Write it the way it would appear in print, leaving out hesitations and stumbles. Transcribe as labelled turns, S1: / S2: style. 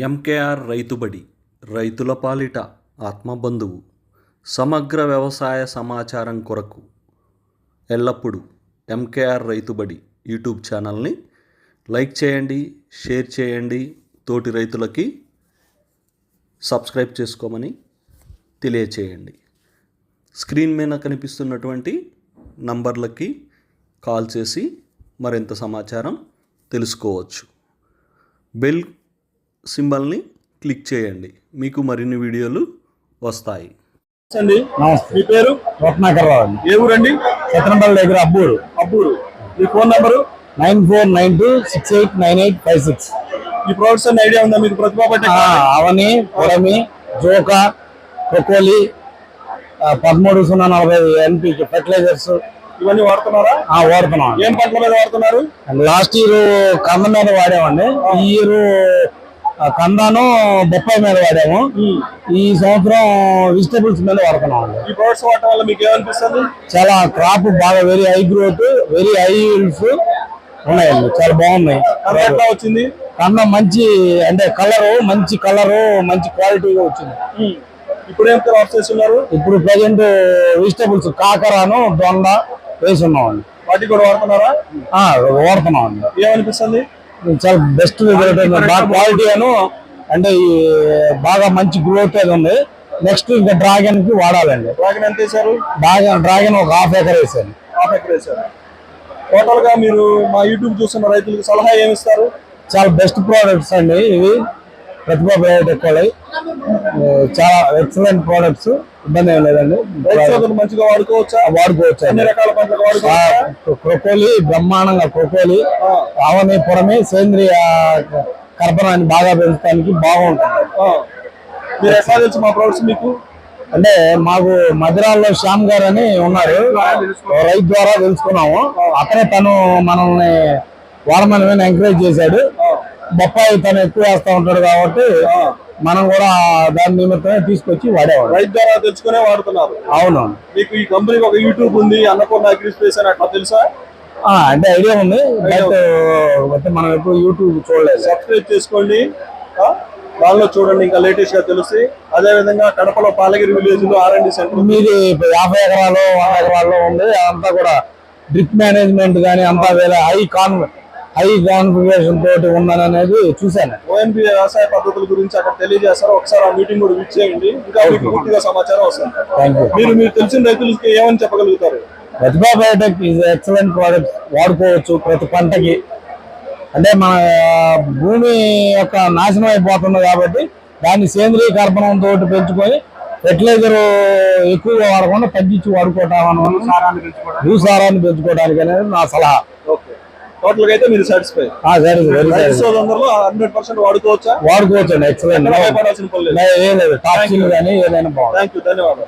S1: MKR Rythu Badi రైతుల పాలిట ఆత్మబంధువు సమగ్ర వ్యవసాయ సమాచారం కొరకు ఎల్లప్పుడూ ఎంకేఆర్ రైతుబడి యూట్యూబ్ ఛానల్ని లైక్ చేయండి, షేర్ చేయండి, తోటి రైతులకి సబ్స్క్రైబ్ చేసుకోమని తెలియచేయండి. స్క్రీన్ మీద కనిపిస్తున్నటువంటి నంబర్లకి కాల్ చేసి మరింత సమాచారం తెలుసుకోవచ్చు. బెల్ సింబల్ని క్లిక్ చేయండి, మీకు మరిన్ని వీడియోలు వస్తాయి.
S2: మీ పేరు? రత్నాకర్ రావు. ఏ ఊరండి? సత్రంపల్లి దగ్గర అబ్బూరు. మీ ఫోన్ నంబరు? 9492689856. ఈ ప్రొడక్ట్స్ అన్ని ఐడియా ఉందా మీకు? ప్రతిభా అవని, పొడమి, జోకా, కొకోలి, 1340 NPK ఫెర్టిలైజర్స్ ఇవన్నీ వాడుతున్నారా? వాడుతున్నాం. ఏం పంటల మీద వాడుతున్నారు? లాస్ట్ ఇయర్ కంద మీద వాడామండి. ఈ ఇయర్ కందాను బొప్పాయి మీద వాడాము. ఈ సంవత్సరం వెజిటబుల్స్ మీద వాడుతున్నాం అండి. ఈ ప్రొడక్ట్స్ వాడటం వల్ల మీకు ఏమనిపిస్తుంది? చాలా క్రాప్ బాగా very high growth, very high yields ఉన్నాయండి. చాలా బాగున్నాయి. ఎట్లా వచ్చింది? కంద మంచి అంటే మంచి కలరు మంచి క్వాలిటీగా వచ్చింది. ఇప్పుడు ఏం క్రాప్ చేస్తున్నారు? ఇప్పుడు ప్రజెంట్ వెజిటబుల్స్ కాకరాను దొండ వేసున్నాం అండి. వాటికి కూడా వాడుతున్నారా? వాడుతున్నాం అండి. ఏమనిపిస్తుంది? చాలా బెస్ట్ బాగా క్వాలిటీ అను అంటే బాగా మంచి గ్రోత్ అది ఉంది. నెక్స్ట్ ఇంకా డ్రాగన్ కి వాడాలండి. డ్రాగన్ ఎంత వేసారు? డ్రాగన్ ఒక హాఫ్ ఎకర్ వేసారు. టోటల్ గా మీరు మా యూట్యూబ్ చూస్తున్న రైతులకు సలహా ఏమిస్తారు? చాలా బెస్ట్ ప్రోడక్ట్స్ అండి ఇవి. ప్రతిభా బయోటెక్ చాలా ఎక్సలెంట్ ప్రోడక్ట్స్, ఇబ్బంది ఏం లేదండి. మంచిగా వాడుకోవచ్చు. అన్ని రకాల పంటలకు వాడుకోవచ్చు. క్రొకోలి బ్రహ్మాండంగా, క్రొకోలి, అవని, పొరమి సేంద్రియ కర్బనాన్ని బాగా పెంచడానికి బాగుంటుంది. మీరు ఎట్లా తెలుసు మా ప్రొడక్ట్స్ మీకు? అంటే మాకు మధురాల్లో శ్యామ్ గారు అని ఉన్నారు, రైతు ద్వారా తెలుసుకున్నాము. అతనే తను మనల్ని వాడమని ఎంకరేజ్ చేశాడు. బొప్పాయి తను ఎక్కువ వేస్తా ఉంటాడు కాబట్టి మనం కూడా దాని నిమిత్తమే తీసుకొచ్చి వాడేవాడు. రైతు ద్వారా తెలుసుకునే వాడుతున్నారు. అవును. మీకు ఈ కంపెనీకి ఒక యూట్యూబ్ ఉంది, అన్నపూర్ణ అగ్రి స్పేస్ అని, అట్లా తెలుసా? అంటే ఐడియా ఉంది, బట్ మనం ఎప్పుడు యూట్యూబ్ చూడలేదు. సబ్స్క్రైబ్ చేసుకోండి, దానిలో చూడండి, ఇంకా లేటెస్ట్ గా తెలుస్తాయి. అదే విధంగా కడపలో పాలగిరి విలేజ్ లో R&D సెంటర్ మీది 50 ఎకరాలు 100 ఎకరాల్లో ఉంది. అదంతా కూడా డ్రిప్ మేనేజ్మెంట్ కానీ అంతా వేరే హై కాన్ఫిగరేషన్ తోటి ఉందని అనేది చూశాను. ONP వ్యవసాయ పద్ధతుల గురించి అక్కడ తెలియజేస్తారు. ఒకసారి ఆ మీటింగ్ కూడా విచ్ చేయండి, ఇంకా మీకు పూర్తిగా సమాచారం వస్తుంది. మీరు తెలిసిన రైతులకి ఏమని చెప్పగలుగుతారు? ప్రతిభా బయోటెక్ ఈజ్ ఎక్సలెంట్ ప్రోడక్ట్, వాడుకోవచ్చు ప్రతి పంటకి. అంటే మన భూమి యొక్క నాశనం అయిపోతుంది కాబట్టి దాన్ని సేంద్రీయ కర్బనంతో పెంచుకొని ఫెర్టిలైజర్ ఎక్కువగా వాడకుండా తగ్గించి వాడుకోవటం, భూసారాన్ని పెంచుకోవడానికి అనేది నా సలహా. టోటల్ గా అయితే మీరు సాటిస్ఫై? 100% వాడుకోవచ్చా? వాడుకోవచ్చు అండి. ఎక్సలెంట్. ఏం లేదు, టాప్ కానీ ఏదైనా బాగుంది. ధన్యవాదాలు.